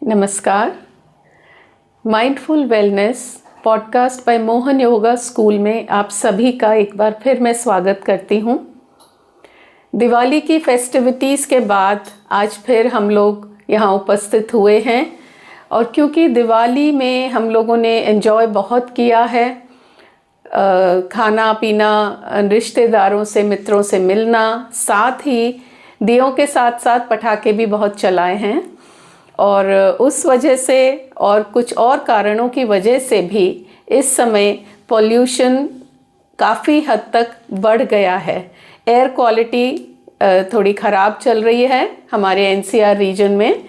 नमस्कार। Mindful wellness podcast by Mohan yoga school में आप सभी का एक बार फिर मैं स्वागत करती हूँ। दिवाली की फेस्टिविटीज़ के बाद आज फिर हम लोग यहाँ उपस्थित हुए हैं और क्योंकि दिवाली में हम लोगों ने एंजॉय बहुत किया है, खाना पीना, रिश्तेदारों से मित्रों से मिलना, साथ ही दियों के साथ साथ पटाखे भी बहुत चलाए हैं और उस वजह से और कुछ और कारणों की वजह से भी इस समय पॉल्यूशन काफ़ी हद तक बढ़ गया है। एयर क्वालिटी थोड़ी ख़राब चल रही है हमारे एनसीआर रीजन में।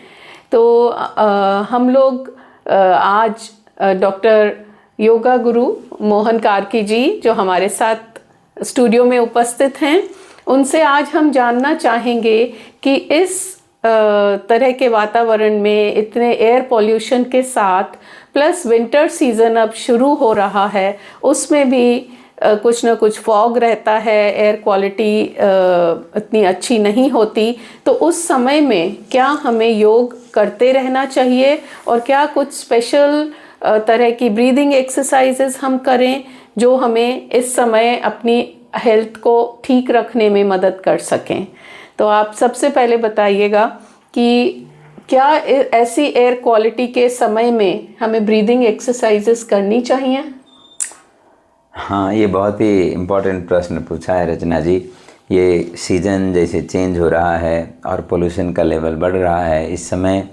तो हम लोग आज डॉक्टर योगा गुरु मोहन कार्की जी जो हमारे साथ स्टूडियो में उपस्थित हैं, उनसे आज हम जानना चाहेंगे कि इस तरह के वातावरण में इतने एयर पॉल्यूशन के साथ प्लस विंटर सीज़न अब शुरू हो रहा है, उसमें भी कुछ ना कुछ फॉग रहता है, एयर क्वालिटी इतनी अच्छी नहीं होती। तो उस समय में क्या हमें योग करते रहना चाहिए और क्या कुछ स्पेशल तरह की ब्रीदिंग एक्सरसाइजेस हम करें जो हमें इस समय अपनी हेल्थ को ठीक रखने में मदद कर सकें? तो आप सबसे पहले बताइएगा कि क्या ऐसी एयर क्वालिटी के समय में हमें ब्रीदिंग एक्सरसाइजेस करनी चाहिए? हाँ, ये बहुत ही इम्पोर्टेंट प्रश्न पूछा है रचना जी। ये सीज़न जैसे चेंज हो रहा है और पोल्यूशन का लेवल बढ़ रहा है, इस समय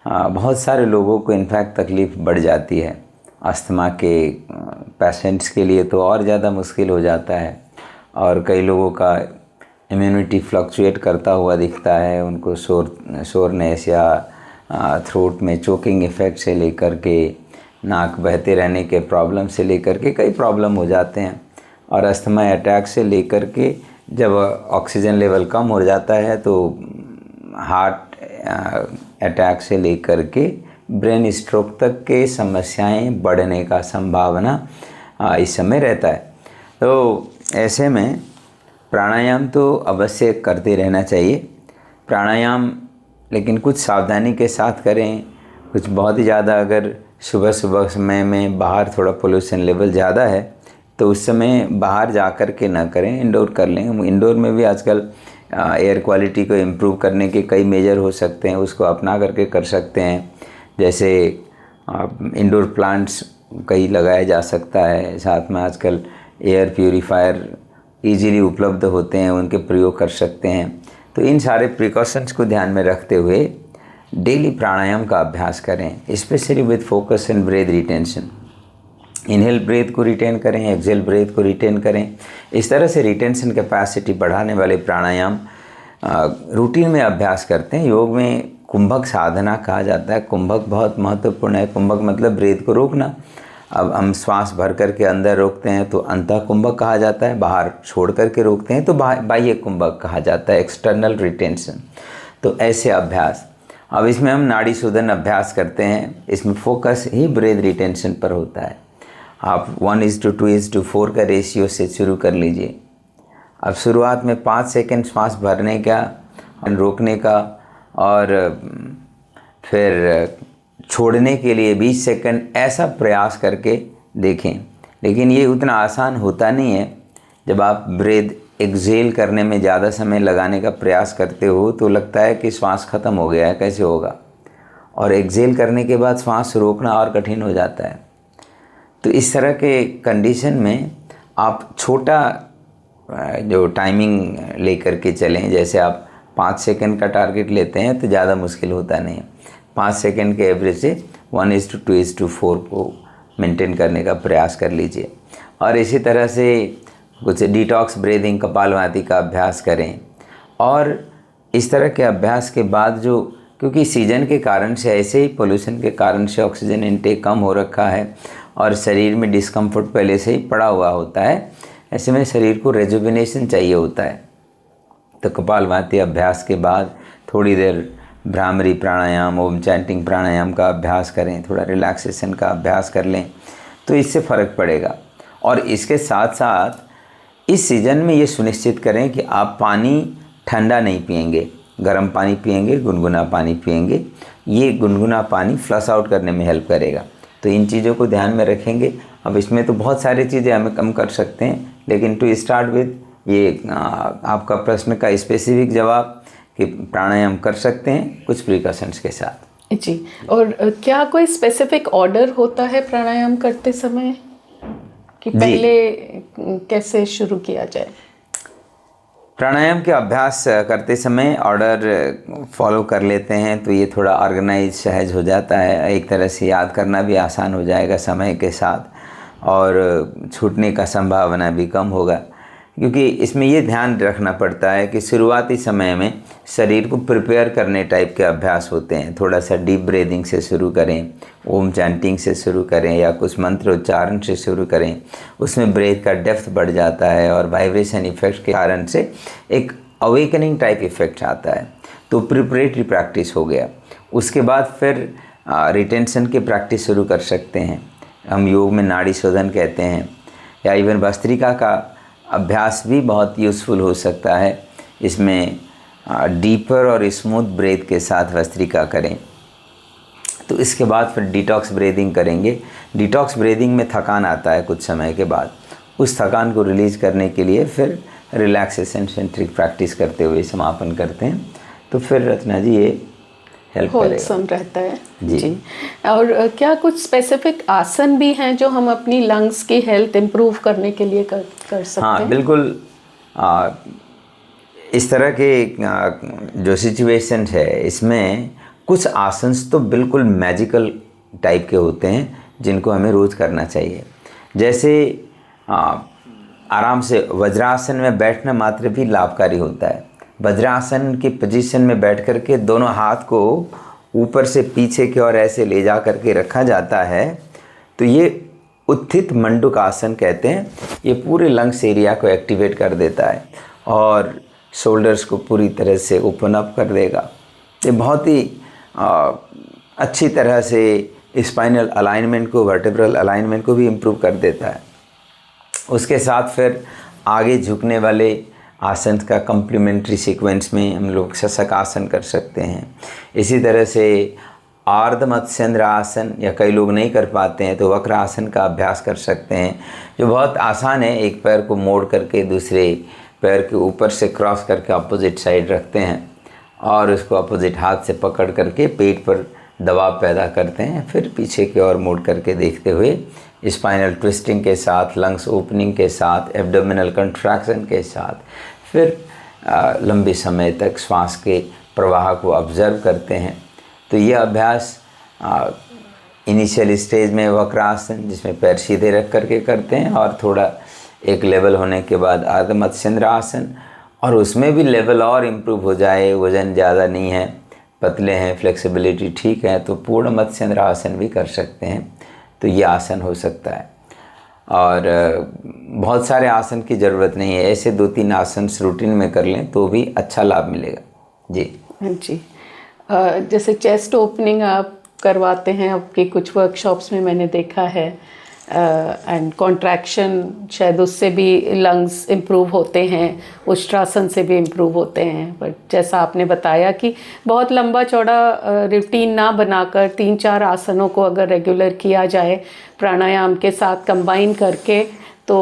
बहुत सारे लोगों को इनफैक्ट तकलीफ़ बढ़ जाती है। अस्थमा के पेशेंट्स के लिए तो और ज़्यादा मुश्किल हो जाता है और कई लोगों का इम्यूनिटी फ्लक्चुएट करता हुआ दिखता है। उनको शोरनेस या थ्रोट में चोकिंग इफ़ेक्ट से लेकर के नाक बहते रहने के प्रॉब्लम से लेकर के कई प्रॉब्लम हो जाते हैं। और अस्थमा अटैक से लेकर के जब ऑक्सीजन लेवल कम हो जाता है तो हार्ट अटैक से लेकर के ब्रेन स्ट्रोक तक के समस्याएं बढ़ने का संभावना इस समय रहता है। तो ऐसे में प्राणायाम तो अवश्य करते रहना चाहिए। प्राणायाम लेकिन कुछ सावधानी के साथ करें। कुछ बहुत ही ज़्यादा अगर सुबह सुबह समय में बाहर थोड़ा पोल्यूशन लेवल ज़्यादा है तो उस समय बाहर जा कर के ना करें, इंडोर कर लें। इंडोर में भी आजकल एयर क्वालिटी को इम्प्रूव करने के कई मेजर हो सकते हैं, उसको अपना करके कर सकते हैं। जैसे इंडोर प्लांट्स कई लगाया जा सकता है, साथ में आजकल एयर प्यूरीफायर ईजीली उपलब्ध होते हैं, उनके प्रयोग कर सकते हैं। तो इन सारे प्रिकॉशंस को ध्यान में रखते हुए डेली प्राणायाम का अभ्यास करें, specially with focus and breath retention. Inhale breath को रिटेन करें, एक्सहेल ब्रेथ को रिटेन करें। इस तरह से रिटेंशन कैपेसिटी बढ़ाने वाले प्राणायाम रूटीन में अभ्यास करते हैं। योग में कुंभक साधना कहा जाता है। कुंभक बहुत महत्वपूर्ण है। कुंभक मतलब ब्रेथ को रोकना। अब हम श्वास भर करके अंदर रोकते हैं तो अंतः कुंभक कहा जाता है, बाहर छोड़ करके रोकते हैं तो बाह्य कुंभक कहा जाता है, एक्सटर्नल रिटेंशन। तो ऐसे अभ्यास, अब इसमें हम नाड़ी शोधन अभ्यास करते हैं। इसमें फोकस ही ब्रेथ रिटेंशन पर होता है। आप 1:2:4 का रेशियो से शुरू कर लीजिए। अब शुरुआत में 5 सेकंड श्वास भरने का, रोकने का और फिर छोड़ने के लिए 20 सेकंड, ऐसा प्रयास करके देखें। लेकिन ये उतना आसान होता नहीं है। जब आप ब्रेथ एक्सहेल करने में ज़्यादा समय लगाने का प्रयास करते हो तो लगता है कि श्वास ख़त्म हो गया है, कैसे होगा। और एक्सहेल करने के बाद श्वास रोकना और कठिन हो जाता है। तो इस तरह के कंडीशन में आप छोटा जो टाइमिंग लेकर के चलें। जैसे आप 5 सेकंड का टारगेट लेते हैं तो ज़्यादा मुश्किल होता नहीं है। 5 सेकंड के एवरेज से 1:2:4 को मेंटेन करने का प्रयास कर लीजिए। और इसी तरह से कुछ डिटॉक्स ब्रीदिंग, कपालभाति का अभ्यास करें। और इस तरह के अभ्यास के बाद जो, क्योंकि सीजन के कारण से, ऐसे ही पोल्यूशन के कारण से ऑक्सीजन इनटेक कम हो रखा है और शरीर में डिस्कम्फर्ट पहले से ही पड़ा हुआ होता है, ऐसे में शरीर को रेजुविनेशन चाहिए होता है। तो कपालभाति अभ्यास के बाद थोड़ी देर भ्रामरी प्राणायाम, ओम चैंटिंग प्राणायाम का अभ्यास करें, थोड़ा रिलैक्सेशन का अभ्यास कर लें तो इससे फ़र्क पड़ेगा। और इसके साथ साथ इस सीज़न में ये सुनिश्चित करें कि आप पानी ठंडा नहीं पिएंगे, गर्म पानी पिएंगे, गुनगुना पानी पिएंगे। ये गुनगुना पानी फ्लश आउट करने में हेल्प करेगा। तो इन चीज़ों को ध्यान में रखेंगे। अब इसमें तो बहुत सारी चीज़ें हमें कम कर सकते हैं, लेकिन टू स्टार्ट विद ये आपका प्रश्न का स्पेसिफिक जवाब कि प्राणायाम कर सकते हैं कुछ प्रिकॉशंस के साथ। जी, और क्या कोई स्पेसिफिक ऑर्डर होता है प्राणायाम करते समय कि पहले कैसे शुरू किया जाए? प्राणायाम के अभ्यास करते समय ऑर्डर फॉलो कर लेते हैं तो ये थोड़ा ऑर्गेनाइज सहज हो जाता है, एक तरह से याद करना भी आसान हो जाएगा समय के साथ और छूटने का संभावना भी कम होगा। क्योंकि इसमें ये ध्यान रखना पड़ता है कि शुरुआती समय में शरीर को प्रिपेयर करने टाइप के अभ्यास होते हैं। थोड़ा सा डीप ब्रीदिंग से शुरू करें, ओम चैंटिंग से शुरू करें या कुछ मंत्र उच्चारण से शुरू करें, उसमें ब्रेथ का डेप्थ बढ़ जाता है और वाइब्रेशन इफेक्ट के कारण से एक अवेकनिंग टाइप इफेक्ट आता है। तो प्रिपरेटरी प्रैक्टिस हो गया। उसके बाद फिर रिटेंशन की प्रैक्टिस शुरू कर सकते हैं। हम योग में नाड़ी शोधन कहते हैं, या इवन भस्त्रिका का अभ्यास भी बहुत यूज़फुल हो सकता है। इसमें डीपर और स्मूथ ब्रेथ के साथ भस्त्रिका करें। तो इसके बाद फिर डिटॉक्स ब्रीदिंग करेंगे। डिटॉक्स ब्रीदिंग में थकान आता है कुछ समय के बाद, उस थकान को रिलीज़ करने के लिए फिर रिलैक्सेशन सेंट्रिक प्रैक्टिस करते हुए समापन करते हैं। तो फिर रचना जी ये हेल्प होलसम रहता है जी। और क्या कुछ स्पेसिफिक आसन भी हैं जो हम अपनी लंग्स की हेल्थ इम्प्रूव करने के लिए कर सकते हैं? हाँ बिल्कुल। इस तरह के जो सिचुएशन है इसमें कुछ आसन्स तो बिल्कुल मैजिकल टाइप के होते हैं जिनको हमें रोज़ करना चाहिए। जैसे आराम से वज्रासन में बैठना मात्र भी लाभकारी होता है। वज्रासन की पोजीशन में बैठ कर के दोनों हाथ को ऊपर से पीछे की ओर ऐसे ले जा कर के रखा जाता है, तो ये उत्थित मंडूक आसन कहते हैं। ये पूरे लंग्स एरिया को एक्टिवेट कर देता है और शोल्डर्स को पूरी तरह से ओपन अप कर देगा। ये बहुत ही अच्छी तरह से स्पाइनल अलाइनमेंट को, वर्टेब्रल अलाइनमेंट को भी इम्प्रूव कर देता है। उसके साथ फिर आगे झुकने वाले आसन का कम्प्लीमेंट्री सीक्वेंस में हम लोग शशक आसन कर सकते हैं। इसी तरह से आर्ध मत्स्येंद्र आसन, या कई लोग नहीं कर पाते हैं तो वक्र आसन का अभ्यास कर सकते हैं, जो बहुत आसान है। एक पैर को मोड़ करके दूसरे पैर के ऊपर से क्रॉस करके अपोजिट साइड रखते हैं और उसको अपोजिट हाथ से पकड़ करके पेट पर दबाव पैदा करते हैं। फिर पीछे की ओर मोड़ करके देखते हुए स्पाइनल ट्विस्टिंग के साथ, लंग्स ओपनिंग के साथ, एब्डोमिनल कंट्रैक्शन के साथ फिर लंबे समय तक श्वास के प्रवाह को ऑब्जर्व करते हैं। तो ये अभ्यास इनिशियल स्टेज में वक्रासन, जिसमें पैर सीधे रख करके करते हैं, और थोड़ा एक लेवल होने के बाद आर्ध मत्स्येंद्र आसन, और उसमें भी लेवल और इम्प्रूव हो जाए, वज़न ज़्यादा नहीं है, पतले हैं, फ्लेक्सिबिलिटी ठीक है, तो पूर्ण मत्स्येंद्र आसन भी कर सकते हैं। तो ये आसन हो सकता है। और बहुत सारे आसन की ज़रूरत नहीं है, ऐसे 2-3 आसन रूटीन में कर लें तो भी अच्छा लाभ मिलेगा। जी जी। जैसे चेस्ट ओपनिंग आप करवाते हैं आपके कुछ वर्कशॉप्स में, मैंने देखा है, एंड कॉन्ट्रैक्शन शायद उससे भी लंग्स इम्प्रूव होते हैं, उष्ट्रासन से भी इम्प्रूव होते हैं। बट जैसा आपने बताया कि बहुत लंबा चौड़ा रूटीन ना बनाकर 3-4 आसनों को अगर रेगुलर किया जाए प्राणायाम के साथ कंबाइन करके, तो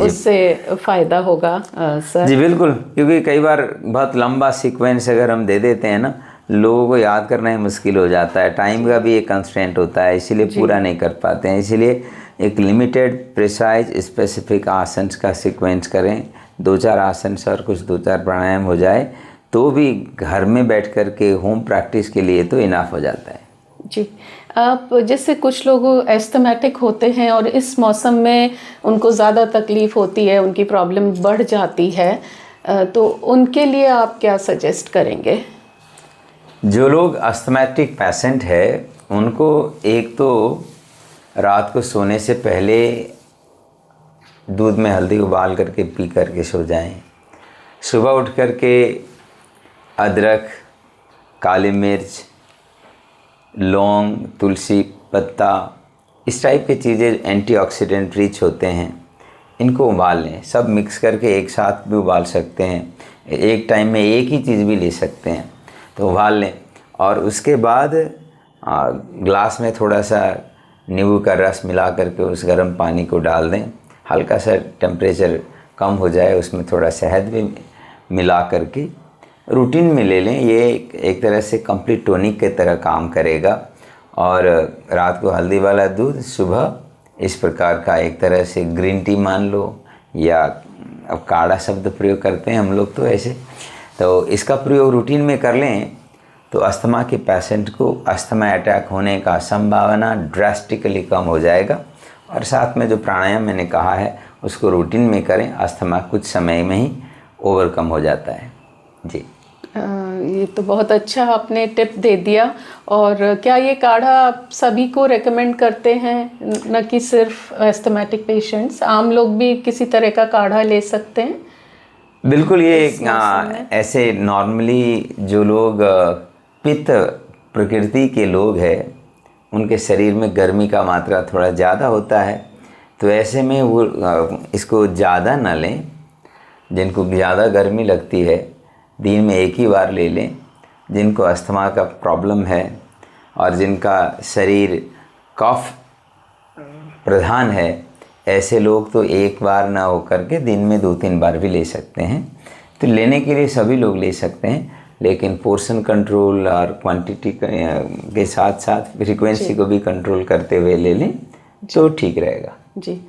उससे फ़ायदा होगा सर। जी बिल्कुल, क्योंकि कई बार बहुत लंबा सीक्वेंस अगर हम दे देते हैं ना, लोगों को याद करना ही मुश्किल हो जाता है। टाइम का भी एक कंस्ट्रेंट होता है, इसीलिए पूरा नहीं कर पाते हैं। इसीलिए एक लिमिटेड प्रिसाइज स्पेसिफिक आसन का सीक्वेंस करें, 2-4 आसन और कुछ 2-4 प्राणायाम हो जाए तो भी घर में बैठ कर के होम प्रैक्टिस के लिए तो इनाफ हो जाता है। जी, आप जैसे कुछ लोग एस्थमेटिक होते हैं और इस मौसम में उनको ज़्यादा तकलीफ़ होती है, उनकी प्रॉब्लम बढ़ जाती है, तो उनके लिए आप क्या सजेस्ट करेंगे? जो लोग अस्थमैटिक पेशेंट है उनको एक तो रात को सोने से पहले दूध में हल्दी उबाल करके पी करके सो जाएं। सुबह उठ करके अदरक, काली मिर्च, लौंग, तुलसी पत्ता, इस टाइप की चीज़ें एंटीऑक्सीडेंट रिच होते हैं, इनको उबाल लें। सब मिक्स करके एक साथ भी उबाल सकते हैं, एक टाइम में एक ही चीज़ भी ले सकते हैं। तो उबाल लें और उसके बाद ग्लास में थोड़ा सा नींबू का रस मिला करके उस गर्म पानी को डाल दें। हल्का सा टेम्परेचर कम हो जाए, उसमें थोड़ा शहद भी मिला करके रूटीन में ले लें। ये एक तरह से कंप्लीट टॉनिक की तरह काम करेगा। और रात को हल्दी वाला दूध, सुबह इस प्रकार का एक तरह से ग्रीन टी मान लो, या अब काढ़ा शब्द प्रयोग करते हैं हम लोग तो ऐसे, तो इसका प्रयोग रूटीन में कर लें तो अस्थमा के पेशेंट को अस्थमा अटैक होने का संभावना ड्रास्टिकली कम हो जाएगा। और साथ में जो प्राणायाम मैंने कहा है उसको रूटीन में करें, अस्थमा कुछ समय में ही ओवरकम हो जाता है। जी, ये तो बहुत अच्छा आपने टिप दे दिया। और क्या ये काढ़ा आप सभी को रेकमेंड करते हैं, न कि सिर्फ एस्थमेटिक पेशेंट्स, आम लोग भी किसी तरह का काढ़ा ले सकते हैं? बिल्कुल। ये ऐसे नॉर्मली जो लोग पित्त प्रकृति के लोग हैं, उनके शरीर में गर्मी का मात्रा थोड़ा ज़्यादा होता है, तो ऐसे में वो इसको ज़्यादा ना लें। जिनको ज़्यादा गर्मी लगती है दिन में एक ही बार ले लें। जिनको अस्थमा का प्रॉब्लम है और जिनका शरीर कफ प्रधान है, ऐसे लोग तो एक बार ना हो करके दिन में 2-3 बार भी ले सकते हैं। तो लेने के लिए सभी लोग ले सकते हैं, लेकिन पोर्शन कंट्रोल और क्वांटिटी के साथ साथ फ्रीक्वेंसी को भी कंट्रोल करते हुए ले लें तो ठीक रहेगा। जी,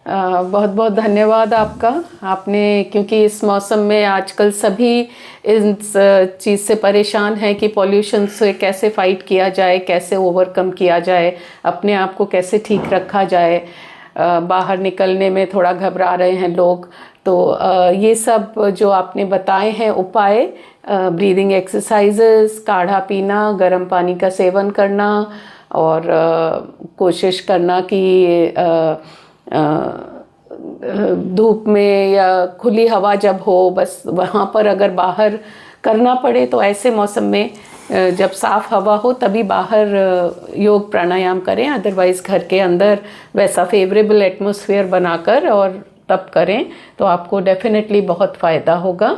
बहुत बहुत धन्यवाद आपका। आपने, क्योंकि इस मौसम में आजकल सभी इस चीज़ से परेशान हैं कि पॉल्यूशन से कैसे फाइट किया जाए, कैसे ओवरकम किया जाए, अपने आप को कैसे ठीक रखा जाए। बाहर निकलने में थोड़ा घबरा रहे हैं लोग, तो ये सब जो आपने बताए हैं उपाय, ब्रीदिंग एक्सरसाइजेस, काढ़ा पीना, गर्म पानी का सेवन करना, और कोशिश करना कि धूप में या खुली हवा जब हो, बस वहाँ पर अगर बाहर करना पड़े तो ऐसे मौसम में जब साफ़ हवा हो तभी बाहर योग प्राणायाम करें। अदरवाइज़ घर के अंदर वैसा फेवरेबल एटमॉस्फेयर बनाकर और तब करें तो आपको डेफिनेटली बहुत फ़ायदा होगा।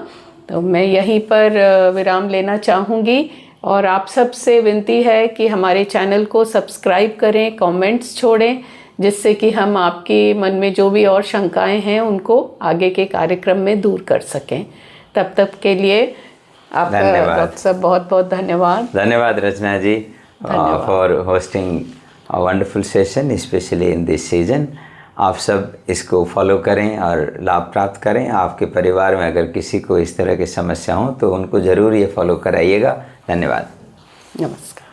तो मैं यहीं पर विराम लेना चाहूँगी और आप सबसे विनती है कि हमारे चैनल को सब्सक्राइब करें, कमेंट्स छोड़ें, जिससे कि हम आपके मन में जो भी और शंकाएं हैं उनको आगे के कार्यक्रम में दूर कर सकें। तब तक के लिए आपका डॉक्टर साहब बहुत बहुत धन्यवाद। धन्यवाद Rachna ji for hosting a wonderful session specially in this season. आप सब इसको फॉलो करें और लाभ प्राप्त करें। आपके परिवार में अगर किसी को इस तरह की समस्या हो तो उनको ज़रूर ये फॉलो कराइएगा। धन्यवाद। नमस्कार।